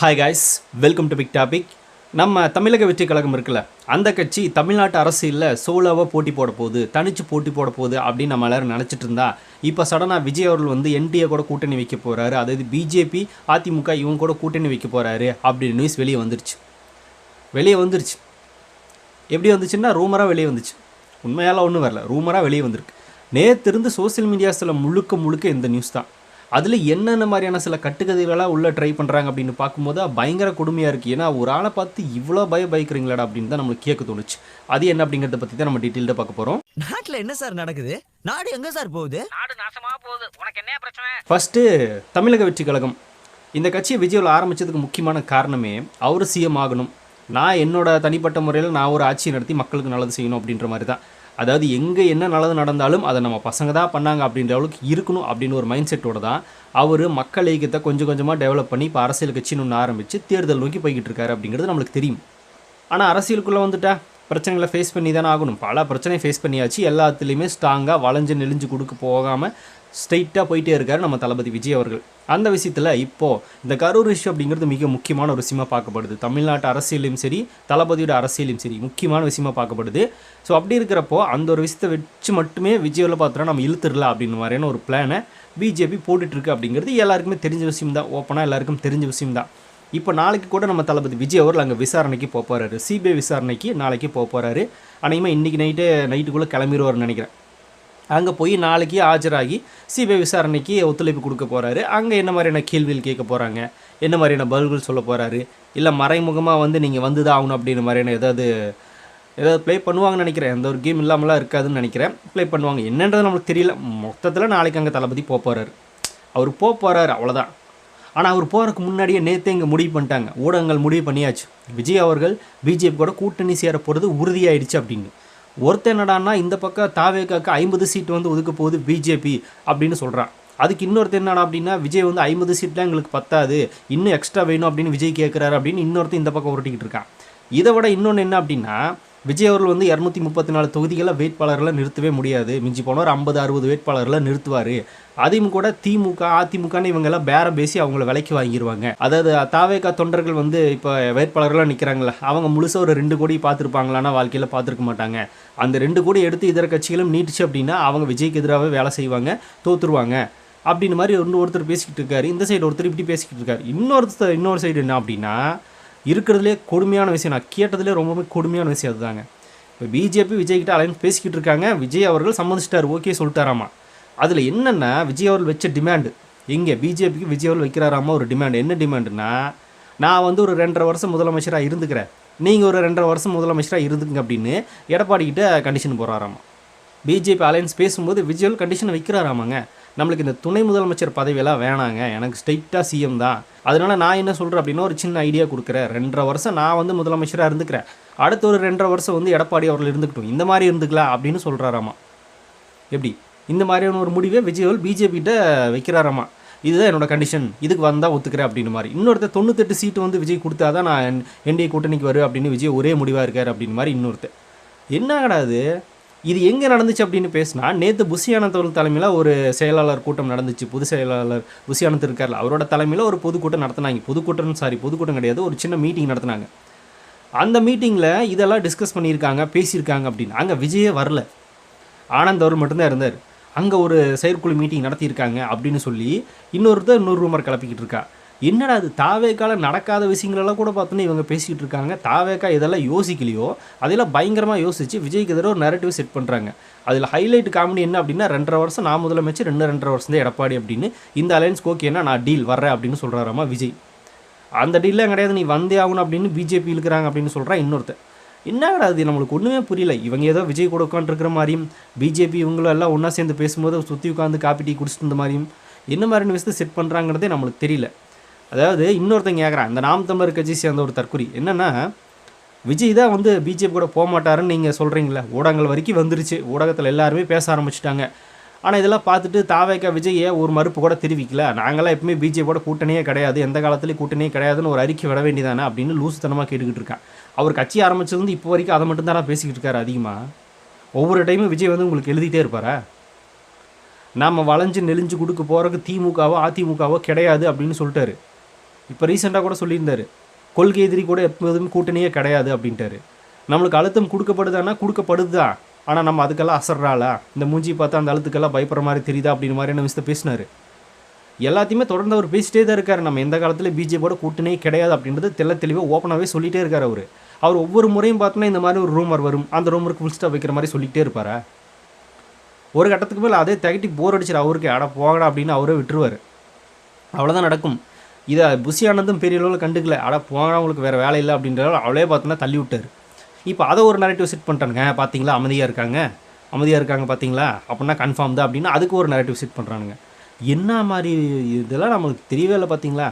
Hi guys, welcome to Big Topic. நம்ம தமிழக வெற்றி கழகம் இருக்குல்ல, அந்த கட்சி தமிழ்நாட்டு அரசியலில் சோலோவாக போட்டி போட போகுது, தனிச்சு போட்டி போட போகுது அப்படின்னு நம்ம எல்லாரும் நினச்சிட்டு இருந்தா, இப்போ சடனாக விஜய் அவர்கள் வந்து என்டிஏ கூட கூட்டணி வைக்க போகிறாரு, அதாவது பிஜேபி அதிமுக இவங்க கூட கூட்டணி வைக்க போகிறாரு அப்படின்னு நியூஸ் வெளியே வந்துருச்சு. எப்படி வந்துச்சுன்னா ரூமராக வெளியே வந்துச்சு. உண்மையால் ஒன்றும் வரல, ரூமராக வெளியே வந்திருக்கு. நேற்று இருந்து சோசியல் மீடியாஸில் முழுக்க இந்த நியூஸ் தான். அதில் என்னென்ன மாதிரியான சில கட்டுக்கதைகளாக உள்ளே ட்ரை பண்ணுறாங்க அப்படின்னு பார்க்கும்போது பயங்கர கொடுமையாக இருக்குது. ஏன்னா ஒரு ஆளை பார்த்து இவ்வளோ பயக்கிறீங்களாடா அப்படின்னு தான் நம்மளுக்கு கேட்க தோணுச்சு. அது என்ன அப்படிங்கிறத பற்றி தான் நம்ம டீட்டெயில்டாக பார்க்க போகிறோம். நாட்டில் என்ன சார் நடக்குது? நாடு எங்கே சார் போகுது? நாடு நாசமாக போகுது. உனக்கு என்ன பிரச்சனை? ஃபஸ்ட்டு தமிழக வெற்றி கழகம் இந்த கட்சியை விஜயில் ஆரம்பித்ததுக்கு முக்கியமான காரணமே அவர் சிஎம் ஆகணும், நான் என்னோட தனிப்பட்ட முறையில் நான் ஒரு ஆட்சியை நடத்தி மக்களுக்கு நல்லது செய்யணும் அப்படின்ற மாதிரி தான். அதாவது எங்கே என்ன நல்லது நடந்தாலும் அதை நம்ம பசங்க தான் பண்ணாங்க அப்படின்ற அளவுக்கு இருக்கணும் அப்படின்னு ஒரு மைண்ட் செட்டோடு தான் அவர் மக்கள் இயக்கத்தை கொஞ்சம் கொஞ்சமாக டெவலப் பண்ணி இப்போ அரசியல் கட்சின்னு ஒன்று ஆரம்பித்து தேர்தல் நோக்கி போய்கிட்டு இருக்காரு அப்படிங்கிறது நம்மளுக்கு தெரியும். ஆனால் அரசியலுக்குள்ளே வந்துட்டா பிரச்சனைகளை ஃபேஸ் பண்ணி தானே ஆகணும். பல பிரச்சனையை ஃபேஸ் பண்ணியாச்சு. எல்லாத்துலேயுமே ஸ்ட்ராங்காக வளைஞ்சு நெளிஞ்சு கொடுக்க போகாமல் ஸ்ட்ரைட்டாக போயிட்டே இருக்கார் நம்ம தளபதி விஜய் அவர்கள். அந்த விஷயத்தில் இப்போது இந்த கரூர் இஷ்யூ அப்படிங்கிறது மிக முக்கியமான ஒரு விஷயமாக பார்க்கப்படுது. தமிழ்நாட்டு அரசியலையும் சரி, தளபதியோட அரசியலையும் சரி முக்கியமான விஷயமாக பார்க்கப்படுது. ஸோ அப்படி இருக்கிறப்போ அந்த ஒரு விஷயத்தை வச்சு மட்டுமே விஜயில் பார்த்தோன்னா நம்ம இழுத்துடலாம் அப்படின்னு மாதிரியான ஒரு பிளானை பிஜேபி போட்டுட்ருக்கு அப்படிங்கிறது எல்லாருக்குமே தெரிஞ்ச விஷயம் தான். ஓப்பனாக எல்லாருக்கும் தெரிஞ்ச விஷயம் தான். இப்போ நாளைக்கு கூட நம்ம தளபதி விஜய் அவர்கள் அங்கே விசாரணைக்கு போக போகிறாரு. சிபிஐ விசாரணைக்கு நாளைக்கு போக போகிறாரு. அநேகமாக இன்றைக்கி நைட்டுக்குள்ளே கிளம்பிடுவார்னு நினைக்கிறேன். அங்கே போய் நாளைக்கு ஆஜராகி சிபிஐ விசாரணைக்கு ஒத்துழைப்பு கொடுக்க போகிறாரு. அங்கே என்ன மாதிரியான கேள்விகள் கேட்க போகிறாங்க, என்ன மாதிரியான பதில்கள் சொல்ல போகிறாரு, இல்லை மறைமுகமாக வந்து நீங்கள் வந்து தான் ஆகணும் அப்படின்ற மாதிரியான ஏதாவது ப்ளே பண்ணுவாங்கன்னு நினைக்கிறேன். எந்த ஒரு கேம் இல்லாமலாம் இருக்காதுன்னு நினைக்கிறேன். ப்ளே பண்ணுவாங்க, என்னன்றது நம்மளுக்கு தெரியல. மொத்தத்தில் நாளைக்கு அங்கே தளபதி போக போகிறாரு. அவர் போக போகிறாரு, அவ்வளோதான். ஆனால் அவர் போகிறதுக்கு முன்னாடியே நேற்றே இங்கே முடிவு பண்ணிட்டாங்க, ஊடகங்கள் முடிவு பண்ணியாச்சு, விஜய் அவர்கள் பிஜேபி கூட கூட்டணி சேர போகிறது உறுதியாயிடுச்சு அப்படின்னு. ஒருத்தர் என்னடான்னா இந்த பக்கம் தாவேக்காக்கு 50 சீட்டு வந்து ஒதுக்க போகுது பிஜேபி அப்படின்னு சொல்கிறான். அதுக்கு இன்னொருத்தர் என்னடா அப்படின்னா விஜய் வந்து 50 சீட்லாம் எங்களுக்கு பத்தாது, இன்னும் எக்ஸ்ட்ரா வேணும் அப்படின்னு விஜய் கேட்குறாரு அப்படின்னு இன்னொருத்தர் இந்த பக்கம் உருட்டிக்கிட்டு இருக்கான். இதை விட இன்னொன்று என்ன அப்படின்னா, விஜய் அவர்கள் வந்து 234 தொகுதிகளில் வேட்பாளர்களை நிறுத்தவே முடியாது. மிஞ்சி போனவர் 50-60 வேட்பாளர்களை நிறுத்துவார். அதையும் கூட திமுக அதிமுகன்னு இவங்கெல்லாம் பேரம் பேசி அவங்கள விலைக்கு வாங்கிடுவாங்க. அதாவது தாவேக்கா தொண்டர்கள் வந்து இப்போ வேட்பாளர்களாக நிற்கிறாங்களே, அவங்க முழுசாக ஒரு 2 கோடி பார்த்துருப்பாங்களான்னா வாழ்க்கையில் பார்த்துருக்க மாட்டாங்க. அந்த 2 கோடி எடுத்து இதர கட்சிகளும் நீட்டுச்சு அப்படின்னா அவங்க விஜய்க்கு எதிராகவே வேலை செய்வாங்க, தோற்றுருவாங்க அப்படின்னு மாதிரி ஒருத்தர் பேசிக்கிட்டு இருக்காரு. இந்த சைடு ஒருத்தர் இப்படி பேசிக்கிட்டு இருக்காரு. இன்னொரு சைடு என்ன அப்படின்னா, இருக்கிறதுலே கொடுமையான விஷயம், நான் கேட்டதுலேயே ரொம்பவே கொடுமையான விஷயம் அதுதாங்க. இப்போ பிஜேபி விஜய்கிட்ட அலைன்ஸ் பேசிக்கிட்டு இருக்காங்க. விஜய் அவர்கள் சம்மதிச்சிட்டார், ஓகே சொல்லிட்டாராமா. அதில் என்னென்னா விஜய் அவர்கள் வச்ச டிமாண்டு, எங்கே பிஜேபிக்கு விஜய் அவர்கள் வைக்கிறாராமா ஒரு டிமாண்டு. என்ன டிமாண்டுன்னா, நான் வந்து ஒரு 2.5 வருஷம் முதலமைச்சராக இருந்துக்கிறேன், நீங்கள் ஒரு 2.5 வருஷம் முதலமைச்சராக இருந்துக்குங்க அப்படின்னு எடப்பாடிக்கிட்ட கண்டிஷன் போடுறாராமா. பிஜேபி அலைன்ஸ் பேசும்போது விஜய் அவர்கள் கண்டிஷன் வைக்கிறாராமாங்க. நம்மளுக்கு இந்த துணை முதலமைச்சர் பதவியெல்லாம் வேணாங்க, எனக்கு ஸ்ட்ரைட்டாக சிஎம் தான். அதனால் நான் என்ன சொல்கிறேன் அப்படின்னா, ஒரு சின்ன ஐடியா கொடுக்குறேன். 2.5 வருஷம் நான் வந்து முதலமைச்சராக இருந்துக்கிறேன், அடுத்த ஒரு 2.5 வருஷம் வந்து எடப்பாடி அவர்கள் இருந்துக்கிட்டோம், இந்த மாதிரி இருந்துக்கலாம் அப்படின்னு சொல்கிறாராமா. எப்படி இந்த மாதிரியான ஒரு முடிவை விஜய் அவர்கள் பிஜேபிகிட்ட வைக்கிறாராமா. இதுதான் என்னோட கண்டிஷன், இதுக்கு வந்தால் ஒத்துக்கிறேன் அப்படின்னு மாதிரி. இன்னொருத்தர் 98 சீட்டு வந்து விஜய் கொடுத்தா தான் நான் என்டிஏ கூட்டணிக்கு வரும் அப்படின்னு விஜய் ஒரே முடிவாக இருக்கார் அப்படின்னு மாதிரி இன்னொருத்தர். என்ன கிடையாது இது எங்கே நடந்துச்சு அப்படின்னு பேசினா, நேற்று புஷியானந்த் அவர்கள் தலைமையில் ஒரு செயலாளர் கூட்டம் நடந்துச்சு. பொது செயலாளர் புஷியானந்த் இருக்கார்ல, அவரோட தலைமையில் ஒரு பொதுக்கூட்டம் நடத்தினாங்க. பொதுக்கூட்டம் கிடையாது, ஒரு சின்ன மீட்டிங் நடத்தினாங்க. அந்த மீட்டிங்கில் இதெல்லாம் டிஸ்கஸ் பண்ணியிருக்காங்க, பேசியிருக்காங்க அப்படின்னு. அங்கே விஜயே வரல, ஆனந்த் அவர் மட்டும்தான் இருந்தார். அங்கே ஒரு செயற்குழு மீட்டிங் நடத்தியிருக்காங்க அப்படின்னு சொல்லி இன்னொரு ரூமர் கிளப்பிக்கிட்டு இருக்கா. என்னடா அது, தாவேக்கால நடக்காத விஷயங்களெல்லாம் கூட பார்த்தோன்னா இவங்க பேசிக்கிட்டு இருக்காங்க. தாவேக்கா இதெல்லாம் யோசிக்கலையோ அதெல்லாம் பயங்கரமாக யோசிச்சு விஜய்க்கு எதிராக ஒரு நரேட்டிவ் செட் பண்ணுறாங்க. அதில் ஹைலைட் காமெடி என்ன அப்படின்னா, 2.5 வருஷம் நான் முதலமைச்சர், 2.5 வருஷம் தான் எடப்பாடி அப்படின்னு. இந்த அலையன்ஸ் ஓகேன்னா நான் டீல் வர்றேன் அப்படின்னு சொல்கிறாராமா விஜய். அந்த டீல்லாம் கிடையாது, நீ வந்தே ஆகணும் அப்படின்னு பிஜேபி இழுக்கிறாங்க அப்படின்னு சொல்கிறான் இன்னொருத்தர். என்ன கிடையாது, நம்மளுக்கு ஒன்றுமே புரியல. இவங்க ஏதோ விஜய் கூட உட்காந்துருக்கிற மாதிரியும், பிஜேபி இவங்களும் எல்லாம் ஒன்றா சேர்ந்து பேசும்போது சுற்றி உட்காந்து காப்பி டீ குடிச்சிட்டு இருந்த மாதிரியும் என்ன மாதிரியான விஷயத்தை செட் பண்ணுறாங்கிறதே நம்மளுக்கு தெரியல. அதாவது இன்னொருத்தங்க கேட்குறான், இந்த நாம் தமிழர் கட்சி சேர்ந்த ஒரு தற்குறி என்னென்னா, விஜய் தான் வந்து பிஜேபி கூட போக மாட்டாருன்னு நீங்கள் சொல்கிறீங்களே, ஊடகங்கள் வரைக்கும் வந்துருச்சு, ஊடகத்தில் எல்லாருமே பேச ஆரம்பிச்சிட்டாங்க. ஆனால் இதெல்லாம் பார்த்துட்டு தாவேக்கா விஜயை ஒரு மறுப்பு கூட தெரிவிக்கல, நாங்களாம் எப்பவுமே பிஜேபியோட கூட்டணியே கிடையாது, எந்த காலத்துலேயும் கூட்டணியே கிடையாதுன்னு ஒரு அறிக்கை விட வேண்டியதானே அப்படின்னு லூசுத்தனமாக கேட்டுக்கிட்டு இருக்கான். அவர் கட்சி ஆரம்பிச்சது வந்து இப்போ வரைக்கும் அதை மட்டும் தானே பேசிக்கிட்டு இருக்காரு அதிகமாக. ஒவ்வொரு டைமும் விஜய் வந்து உங்களுக்கு எழுதிட்டே இருப்பாரா, நாம் வளைஞ்சு நெளிஞ்சு கொடுக்க போகிறதுக்கு திமுகவோ அதிமுகவோ கிடையாது அப்படின்னு சொல்லிட்டாரு. இப்போ ரீசெண்டாக கூட சொல்லியிருந்தாரு, கொள்கை எதிரி கூட எப்போதுமே கூட்டணியே கிடையாது அப்படின்ட்டாரு. நம்மளுக்கு அழுத்தம் கொடுக்கப்படுதானா கொடுக்கப்படுது தான், ஆனால் நம்ம அதுக்கெல்லாம் அசர்றாளா, இந்த மூஞ்சி பார்த்தா அந்த அழுத்துக்கெல்லாம் பயப்படுற மாதிரி தெரியுதா அப்படின்னு மாதிரியான விஷயத்தை பேசினார். எல்லாத்தையுமே தொடர்ந்து அவர் பேசிட்டே தான் இருக்கார். நம்ம எந்த காலத்தில் பிஜேபியோட கூட்டணியே கிடையாது அப்படின்றது தெளிவாக ஓப்பனாகவே சொல்லிகிட்டே இருக்கார். அவர் ஒவ்வொரு முறையும் பார்த்தோன்னா இந்த மாதிரி ஒரு ரூமர் வரும், அந்த ரூமருக்கு ஃபுல் ஸ்டாப் வைக்கிற மாதிரி சொல்லிகிட்டே இருப்பாரா. ஒரு கட்டத்துக்கு மேலே அதே தகட்டி போர் அடிச்சிடும் அவருக்கு. அட போகடா அப்படின்னு அவரே விட்டுருவார். அவ்வளோதான் நடக்கும். இதை புஷி ஆனந்தும் பெரிய அளவில் கண்டுக்கல. அட போகடா உங்களுக்கு வேறு வேலை இல்லை அப்படின்றத அவளே பார்த்தோன்னா தள்ளி விட்டார். இப்போ அதை ஒரு நரேட்டிவ் செட் பண்ணிட்டானுங்க. பார்த்தீங்களா அமைதியாக இருக்காங்க பார்த்தீங்களா, அப்படின்னா கன்ஃபார்ம் தான் அப்படின்னு அதுக்கு ஒரு நரேட்டிவ் செட் பண்ணுறானுங்க. என்ன மாதிரி இதெல்லாம் நம்மளுக்கு தெரியவே இல்லை. பார்த்தீங்களா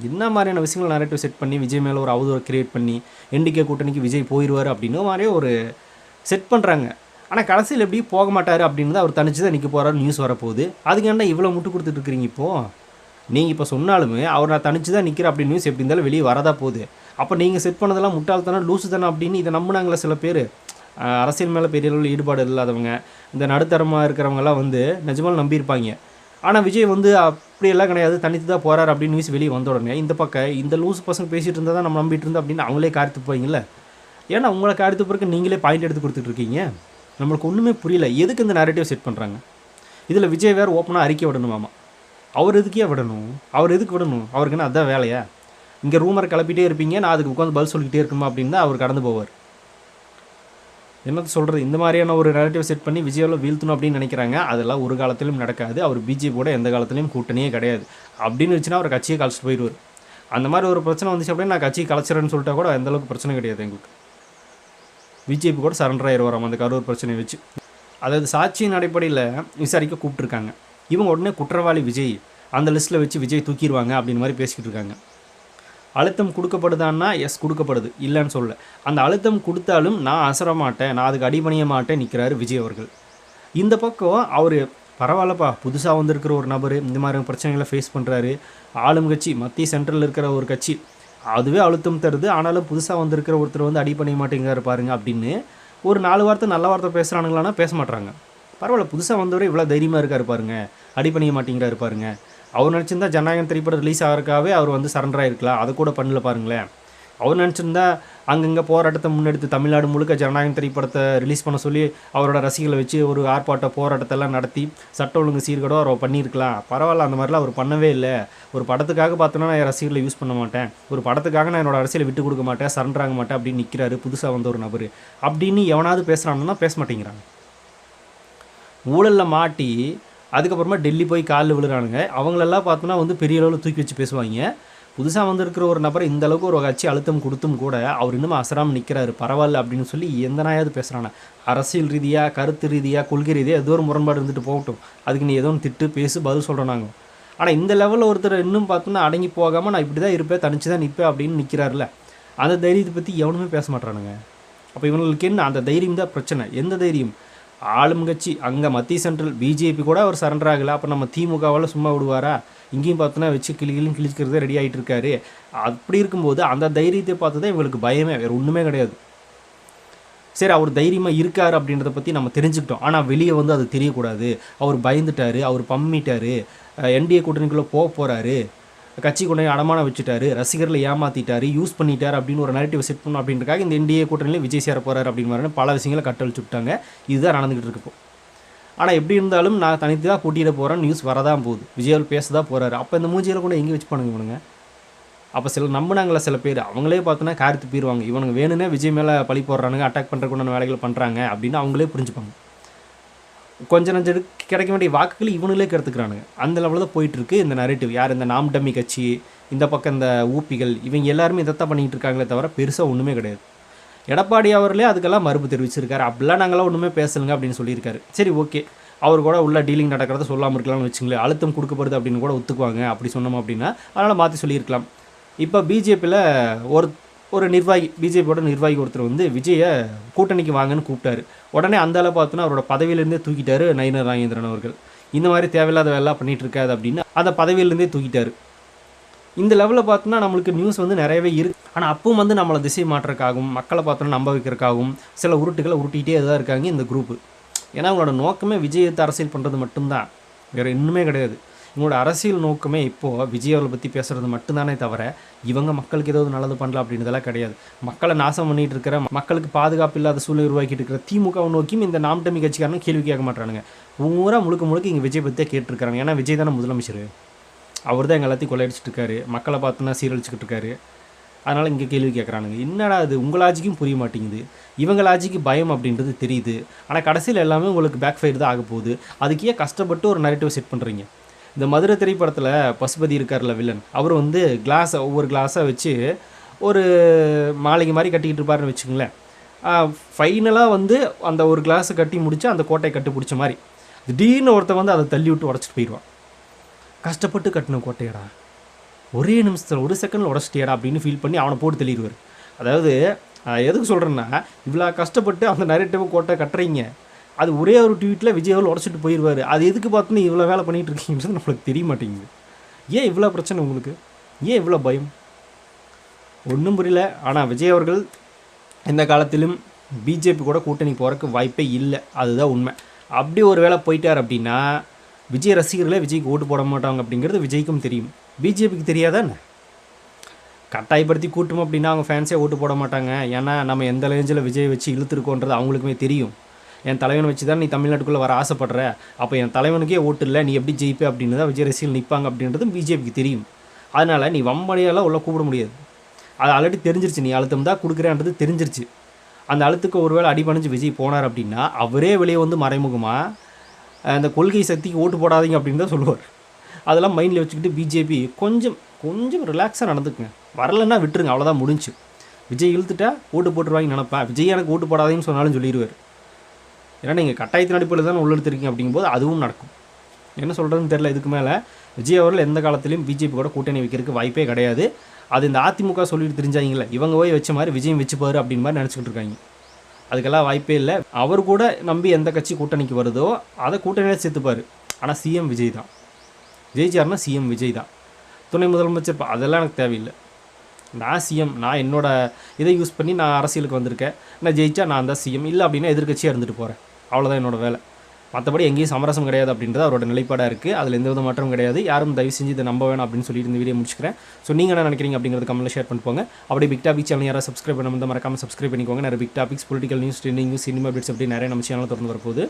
என்ன மாதிரியான விஷயங்கள் நரேட்டிவ் செட் பண்ணி விஜய் மேலே ஒரு அவதூறு கிரியேட் பண்ணி என்டிகே கூட்டணிக்கு விஜய் போயிடுவார் அப்படின்னு மாதிரியே ஒரு செட் பண்ணுறாங்க. ஆனால் கடைசியில் எப்படி போக மாட்டார் அப்படின்னு அவர் தனிச்சு தான் நிற்க போகிறாரு நியூஸ் வரப்போகுது. அதுக்கு என்ன இவ்வளோ முட்டு கொடுத்துட்ருக்குறீங்க இப்போது? நீங்கள் இப்போ சொன்னாலுமே அவர் நான் தனிச்சு தான் நிற்கிறேன் அப்படி நியூஸ் எப்படி இருந்தாலும் வெளியே வரதா போகுது. அப்போ நீங்கள் செட் பண்ணதெல்லாம் முட்டாள்தானே லூசு தானே அப்படின்னு இதை நம்பினாங்களே சில பேர். அரசியல் மேலே பெரிய அளவில் ஈடுபாடு இல்லாதவங்க, இந்த நடுத்தரமாக இருக்கிறவங்கலாம் நிஜமாக நம்பியிருப்பாங்க. ஆனால் விஜய் அப்படியெல்லாம் கிடையாது, தனித்து தான் போகிறார் அப்படின்னு நியூஸ் வெளியே வந்த உடனே இந்த பக்கம் இந்த லூஸ் பசங்க பேசிகிட்டு இருந்தால் தான் நம்ம நம்பிட்டு இருந்தோம் அப்படின்னு அவங்களே காரித்து போவீங்களே. ஏன்னா உங்களை காரித்து பிறகு நீங்களே பாயிண்ட் எடுத்து கொடுத்துட்ருக்கீங்க. நம்மளுக்கு ஒன்றுமே புரியல எதுக்கு இந்த நரேட்டிவ் செட் பண்ணுறாங்க. இதில் விஜய் வேறு ஓப்பனாக அறிக்கை விடணுமாமா. அவர் எதுக்கே விடணும்? அவர் எதுக்கு விடணும்? அவருக்கு என்ன அதான் வேலையா? இங்கே ரூமரை கிளப்பிட்டே இருப்பீங்க, நான் அதுக்கு உட்காந்து பதில் சொல்லிக்கிட்டே இருக்குமா அப்படின்னு தான் அவர் கடந்து போவார். என்னது சொல்கிறது, இந்த மாதிரியான ஒரு நரேட்டிவ் செட் பண்ணி விஜயாவில் வீழ்த்தணும் அப்படின்னு நினைக்கிறாங்க. அதெல்லாம் ஒரு காலத்திலும் நடக்காது. அவர் பிஜேபியோட எந்த காலத்துலையும் கூட்டணியே கிடையாது அப்படின்னு வச்சுன்னா அவர் கட்சியை கலைச்சிட்டு போயிடுவார். அந்த மாதிரி ஒரு பிரச்சனை வந்துச்சு அப்படின்னு நான் கட்சியை கலைச்சிறேன்னு சொல்லிட்டா கூட எந்த அளவுக்கு பிரச்சனை கிடையாது எங்களுக்கு. பிஜேபி கூட சரண்டர் ஆயிடுவாராம் அந்த கரூர் பிரச்சனையை வச்சு. அதாவது சாட்சியின் அடிப்படையில் விசாரிக்க கூப்பிட்டுருக்காங்க. இவங்க உடனே குற்றவாளி விஜய் அந்த லிஸ்ட்டில் வச்சு விஜய் தூக்கிடுவாங்க அப்படின்னு மாதிரி பேசிக்கிட்டு இருக்காங்க. அழுத்தம் கொடுக்கப்படுதான்னா எஸ் கொடுக்கப்படுது, இல்லைன்னு சொல்ல. அந்த அழுத்தம் கொடுத்தாலும் நான் அசர மாட்டேன், நான் அதுக்கு அடிபணிய மாட்டேன் நிற்கிறாரு விஜய் அவர்கள். இந்த பக்கம் அவர் பரவாயில்லப்பா, புதுசாக வந்திருக்கிற ஒரு நபர் இந்த மாதிரி பிரச்சனைகளை ஃபேஸ் பண்ணுறாரு. ஆளும் கட்சி, மத்திய சென்ட்ரலில் இருக்கிற ஒரு கட்சி அதுவே அழுத்தம் தருது, ஆனாலும் புதுசாக வந்திருக்கிற ஒருத்தர் அடிபணிய மாட்டேங்கிறாரு பாருங்க அப்படின்னு ஒரு 4 வார்த்தை நல்ல வார்த்தை பேசுகிறானுங்களான்னா பேச மாட்றாங்க. பரவாயில்ல, புதுசாக வந்தவரே இவ்வளோ தைரியமாக இருக்காரு பாருங்க, அடிபணிய மாட்டேங்கிறாரு பாருங்க. அவர் நினச்சிருந்தா ஜனநாயகம் திரைப்படம் ரிலீஸ் ஆகிறதுக்காகவே அவர் சரண்டர் ஆகிருக்கலாம், அதை கூட பண்ணல பாருங்களேன். அவர் நினச்சிருந்தா அங்கங்கே போராட்டத்தை முன்னெடுத்து தமிழ்நாடு முழுக்க ஜனநாயகம் திரைப்படத்தை ரிலீஸ் பண்ண சொல்லி அவரோட ரசிகளை வச்சு ஒரு ஆர்ப்பாட்ட போராட்டத்தெல்லாம் நடத்தி சட்ட ஒழுங்கு சீர்கேடோ அவர் பண்ணியிருக்கலாம். பரவாயில்ல, அந்த மாதிரிலாம் அவர் பண்ணவே இல்லை. ஒரு படத்துக்காக பார்த்தோன்னா நான் என் ரசிகர்களை யூஸ் பண்ண மாட்டேன், ஒரு படத்துக்காக நான் என்னோட அரசியலை விட்டு கொடுக்க மாட்டேன், சரண்டர் ஆக மாட்டேன் அப்படின்னு நிற்கிறாரு புதுசாக வந்த ஒரு நபர் அப்படின்னு எவனாவது பேசுகிறாங்கன்னா பேச மாட்டேங்கிறாங்க. ஊழலில் மாட்டி அதுக்கப்புறமா டெல்லி போய் காலில் விழுறானுங்க. அவங்களெல்லாம் பார்த்தோன்னா பெரிய அளவில் தூக்கி வச்சு பேசுவாங்க. புதுசாக வந்திருக்கிற ஒரு நபரை இந்த அளவுக்கு ஒரு கட்சி அழுத்தம் கொடுத்தும் கூட அவர் இன்னும் அசராமல் நிற்கிறாரு பரவாயில்ல அப்படின்னு சொல்லி எந்த நாயாவது பேசுகிறானே. அரசியல் ரீதியாக, கருத்து ரீதியாக, கொள்கை ரீதியாக ஏதோ ஒரு முரண்பாடு இருந்துட்டு போகட்டும், அதுக்கு நீ ஏதோ ஒன்று திட்டு பேசு பதில் சொல்கிறோம் நாங்கள். ஆனால் இந்த லெவலில் ஒருத்தர் இன்னும் பார்த்தோன்னா அடங்கி போகாமல் நான் இப்படி தான் இருப்பேன், தனிச்சு தான் நிற்பேன் அப்படின்னு நிற்கிறாருல, அந்த தைரியத்தை பற்றி எவனுமே பேச மாட்டானுங்க. அப்போ இவங்களுக்கு என்ன அந்த தைரியம் தான் பிரச்சனை. எந்த தைரியம்? ஆளும் கட்சி அங்கே மத்திய சென்ட்ரல் பிஜேபி கூட அவர் சரண்டர் ஆகலை, அப்போ நம்ம திமுகவால் சும்மா விடுவாரா? இங்கேயும் பார்த்தோன்னா வச்சு கிழிக்கிறதே ரெடி ஆகிட்டு இருக்காரு. அப்படி இருக்கும்போது அந்த தைரியத்தை பார்த்து தான் இவங்களுக்கு பயமே, வேறு ஒன்றுமே கிடையாது. சரி, அவர் தைரியமாக இருக்கார் அப்படின்றத பற்றி நம்ம தெரிஞ்சுக்கிட்டோம். ஆனால் வெளியே அது தெரியக்கூடாது. அவர் பயந்துட்டார், அவர் பம்மிட்டார், என்டிஏ கூட்டணிக்குள்ளே போகிறாரு, கட்சி கொண்டு அடமானம் வச்சுட்டாரு, ரசிகர்களை ஏமாற்றிட்டாரு, யூஸ் பண்ணிட்டார் அப்படின்னு ஒரு நரேட்டிவ் செட் பண்ணணும் அப்படின்றக்காக இந்த என்டிஏ கூட்டணியில் விஜய் சேர போகிறார் அப்படின்னு மாதிரி பல விஷயங்களை கட்டழிச்சு விட்டாங்க. இதுதான் நடந்துக்கிட்டு இருக்கு இப்போ. ஆனால் எப்படி இருந்தாலும் நான் தனித்து தான் போட்டியிட போகிறேன், நியூஸ் வரதான் போகுது, விஜயால் பேச தான் போகிறாரு. அப்போ இந்த மூஞ்சியில் கூட எங்கே வச்சு பண்ணுங்க இவனுங்க? அப்போ நம்பினாங்களா சில பேர், அவங்களே பார்த்தோன்னா காரித்து போயிடுவாங்க. இவனுங்க வேணும்னே விஜய் மேலே பழி போடுறானுங்க, அட்டாக் பண்ணுறதுக்குண்டான வேலைகள் பண்ணுறாங்க அப்படின்னு அவங்களே புரிஞ்சுப்பாங்க. கொஞ்சம் நஞ்சு கிடைக்க வேண்டிய வாக்குகள் இவனுங்களே கெடுத்துக்கிறானுங்க. அந்த லெவலில் தான் போயிட்டுருக்கு இந்த நரேட்டிவ். யார் இந்த நாம் டம்மி கட்சி, இந்த பக்கம் இந்த ஊப்பிகள், இவங்க எல்லாருமே இதைத்தான் பண்ணிகிட்டு இருக்காங்களே தவிர பெருசாக ஒன்றுமே கிடையாது. எடப்பாடி அவர்களே அதுக்கெல்லாம் மறுப்பு தெரிவிச்சிருக்காரு. அப்படிலாம் நாங்களாம் ஒன்றுமே பேசலுங்க அப்படின்னு சொல்லியிருக்காரு. சரி, ஓகே, அவர் கூட உள்ள டீலிங் நடக்கிறத சொல்லாமல் இருக்கலாம்னு வச்சுங்களேன். அழுத்தம் கொடுக்கப்படுது அப்படின்னு கூட ஒத்துக்குவாங்க அப்படி சொன்னோம் அப்படின்னா, அதனால் மாற்றி சொல்லியிருக்கலாம். இப்போ பிஜேபியில் ஒரு நிர்வாகி, பிஜேபியோட நிர்வாகி ஒருத்தர் விஜயை கூட்டணிக்கு வாங்கன்னு கூப்பிட்டாரு. உடனே அந்த அளவு பார்த்தோன்னா அவரோட பதவியிலேருந்தே தூக்கிட்டாரு நயினார் நாகேந்திரன் அவர்கள். இந்த மாதிரி தேவையில்லாத வேலைலாம் பண்ணிகிட்டு இருக்காது அப்படின்னு அந்த பதவியிலேருந்தே தூக்கிட்டாரு. இந்த லெவலில் பார்த்தோன்னா நம்மளுக்கு நியூஸ் நிறையவே இருக்குது. ஆனால் அப்பவும் நம்மளை திசை மாற்றுறதுக்காகவும் மக்களை பார்த்தோன்னா நம்ப வைக்கிறதுக்காகவும் சில உருட்டுகளை உருட்டிகிட்டே தான் இருக்காங்க இந்த குரூப்பு. ஏன்னா அவங்களோட நோக்கமே விஜயத்தை அரசியல் பண்ணுறது மட்டும்தான், வேறு இன்னுமே கிடையாது. உங்களோட அரசியல் நோக்கமே இப்போது விஜய் அவர்களை பற்றி பேசுகிறது மட்டும்தானே தவிர இவங்க மக்களுக்கு ஏதாவது நல்லது பண்ணலாம் அப்படின்றதெல்லாம் கிடையாது. மக்களை நாசம் பண்ணிட்டு இருக்கிற, மக்களுக்கு பாதுகாப்பு இல்லாத சூழ்நிலை உருவாக்கிட்டு இருக்கிற திமுகவை நோக்கியும் இந்த நாம் தமிழ் கட்சிக்காரங்க கேள்வி கேட்க மாட்டானுங்க. பூரா முழுக்க இங்கே விஜய் பற்றியே கேட்டுருக்காங்க. ஏன்னா விஜய் தானே முதலமைச்சர், அவர் தான் எங்கள் எல்லாத்தையும் கொள்ளையடிச்சிட்டு இருக்காரு, மக்களை பார்த்துனா சீரழிச்சிக்கிட்டு இருக்காரு. அதனால் இங்கே கேள்வி கேட்குறானுங்க. என்னடா அது உங்கள் லாஜிக்கும் புரிய மாட்டேங்குது, இவங்க லாஜிக்கு பயம் அப்படின்றது தெரியுது. ஆனால் கடைசியில் எல்லாமே உங்களுக்கு பேக் ஃபயர் தான் ஆக போகுது. அதுக்கே கஷ்டப்பட்டு ஒரு நரேட்டிவ் செட் பண்ணுறீங்க. இந்த மதுரை திரைப்படத்தில் பசுபதி இருக்கார்ல வில்லன், அவர் வந்து ஒவ்வொரு கிளாஸாக வச்சு ஒரு மாளிகை மாதிரி கட்டிக்கிட்டு இருப்பாருன்னு வச்சுங்களேன். ஃபைனலாக வந்து அந்த ஒரு கிளாஸை கட்டி முடிச்சு அந்த கோட்டையை கட்டி பிடிச்ச மாதிரி திடீர்னு ஒருத்தன் வந்து அதை தள்ளி விட்டு உடச்சிட்டு போயிடுவான். கஷ்டப்பட்டு கட்டின கோட்டையடா, ஒரே நிமிஷத்தில் ஒரு செகண்டில் உடச்சிட்டியடா அப்படின்னு ஃபீல் பண்ணி அவனை போட்டு தள்ளிடுவார். அதாவது எதுக்கு சொல்கிறேன்னா, இவ்வளோ கஷ்டப்பட்டு அந்த நரேட்டிவ் கோட்டை கட்டுறீங்க, அது ஒரே ஒரு ட்வீட்டில் விஜய் அவர்கள் உடச்சிட்டு போயிடுவார். அது எதுக்கு பார்த்துன்னு இவ்வளோ வேலை பண்ணிகிட்டு இருக்கீங்கன்றது நம்மளுக்கு தெரிய மாட்டேங்குது. ஏன் இவ்வளோ பிரச்சனை உங்களுக்கு, ஏன் இவ்வளோ பயம், ஒன்றும் புரியல. ஆனால் விஜய் அவர்கள் எந்த காலத்திலும் பிஜேபி கூட கூட்டணி போகிறதுக்கு வாய்ப்பே இல்லை, அதுதான் உண்மை. அப்படி ஒரு வேளை போயிட்டார் அப்படின்னா விஜய் ரசிகர்களே விஜய்க்கு ஓட்டு போட மாட்டாங்க அப்படிங்கிறது விஜய்க்கும் தெரியும், பிஜேபிக்கு தெரியாதா என்ன? கட்டாயப்படுத்தி கூட்டும் அப்படின்னா அவங்க ஃபேன்ஸே ஓட்டு போட மாட்டாங்க. ஏன்னா நம்ம எந்த ரேஞ்சில் விஜய் வச்சு இழுத்துருக்கோன்றது அவங்களுக்குமே தெரியும். என் தலைவனை வச்சு தான் நீ தமிழ்நாட்டுக்குள்ளே வர ஆசைப்படுற, அப்போ என் தலைவனுக்கே ஓட்டு இல்லை, நீ எப்படி ஜெயிப்பே அப்படின்னு தான் விஜய் ரசிகர்கள் நிற்பாங்க அப்படின்றதும் பிஜேபிக்கு தெரியும். அதனால் நீ வம்படியெல்லாம் உள்ள கூப்பிட முடியாது. அது ஆல்ரெடி தெரிஞ்சிருச்சு, நீ அழுத்தம் தான் கொடுக்குறேன்றது தெரிஞ்சிருச்சு. அந்த அழுத்துக்கு ஒருவேளை அடிபணிஞ்சு விஜய் போனார் அப்படின்னா அவரே வெளியே வந்து மறைமுகமாக அந்த கொள்கை சக்திக்கு ஓட்டு போடாதீங்க அப்படின்னு தான் சொல்லுவார். அதெல்லாம் மைண்டில் வச்சுக்கிட்டு பிஜேபி கொஞ்சம் ரிலாக்ஸாக நடந்துக்குங்க, வரலன்னா விட்டுருங்க, அவ்வளோதான் முடிஞ்சு. விஜய் இழுத்துட்டா ஓட்டு போட்டுருவாங்கன்னு நினப்பேன். விஜய் எனக்கு ஓட்டு போடாதீங்கன்னு சொன்னாலும் சொல்லிடுவார். ஏன்னா நீங்கள் கட்டாயத்தின் அடிப்படையில் தான் உள்ளெடுத்துருக்கீங்க அப்படிங்கும்போது அதுவும் நடக்கும். என்ன சொல்கிறதுன்னு தெரில. இதுக்கு மேலே விஜய் அவர்கள் எந்த காலத்திலையும் பிஜேபி கூட கூட்டணி வைக்கிறதுக்கு வாய்ப்பே கிடையாது. அது இந்த அதிமுக சொல்லிட்டு தெரிஞ்சாங்களே, இவங்க போய் வச்ச மாதிரி விஜயம் வச்சுப்பாரு அப்படின்னு மாதிரி நினச்சிக்கிட்டு இருக்காங்க. அதுக்கெல்லாம் வாய்ப்பே இல்லை. அவர் கூட நம்பி எந்த கட்சி கூட்டணிக்கு வருதோ அதை கூட்டணியில் சேர்த்துப்பார். ஆனால் சிஎம் விஜய் தான், ஜெயிச்சார்னா சிஎம் விஜய் தான். துணை முதலமைச்சர் அதெல்லாம் எனக்கு தேவையில்லை. நான் சிஎம், நான் என்னோட இதை யூஸ் பண்ணி நான் அரசியலுக்கு வந்திருக்கேன், நான் ஜெயிச்சா நான் தான் சிஎம், இல்லை அப்படின்னா எதிர்கட்சியாக இருந்துட்டு போகிறேன், அவ்வளோதான் என்னோட வேலை. மற்றபடி எங்கேயும் சமரசம் கிடையாது அப்படின்றது அவரோட நிலைப்பாடாக இருக்குது. அதில் எந்த வித மாற்றம் கிடையாது. யாரும் தயவு செஞ்சு இதை நம்ப வேணாம் அப்படின்னு சொல்லிட்டு இந்த வீடியோ முடிச்சுக்கிறேன். ஸோ நீங்கள் என்ன நினைக்கிறீங்க அப்படிங்கிறது கமெண்ட்டில் ஷேர் பண்ணிட்டு போங்க. அப்படியே பிக் டாபிக் சேனல் யாராவது சப்ஸ்கிரைப் பண்ண மறக்காமல் சப்ஸ்கிரைப் பண்ணிக்கோங்க. நிறைய big topics, political news, trending news, cinema updates அப்படி நிறைய நம்ம சேனல் திறந்து வரப்போகுது.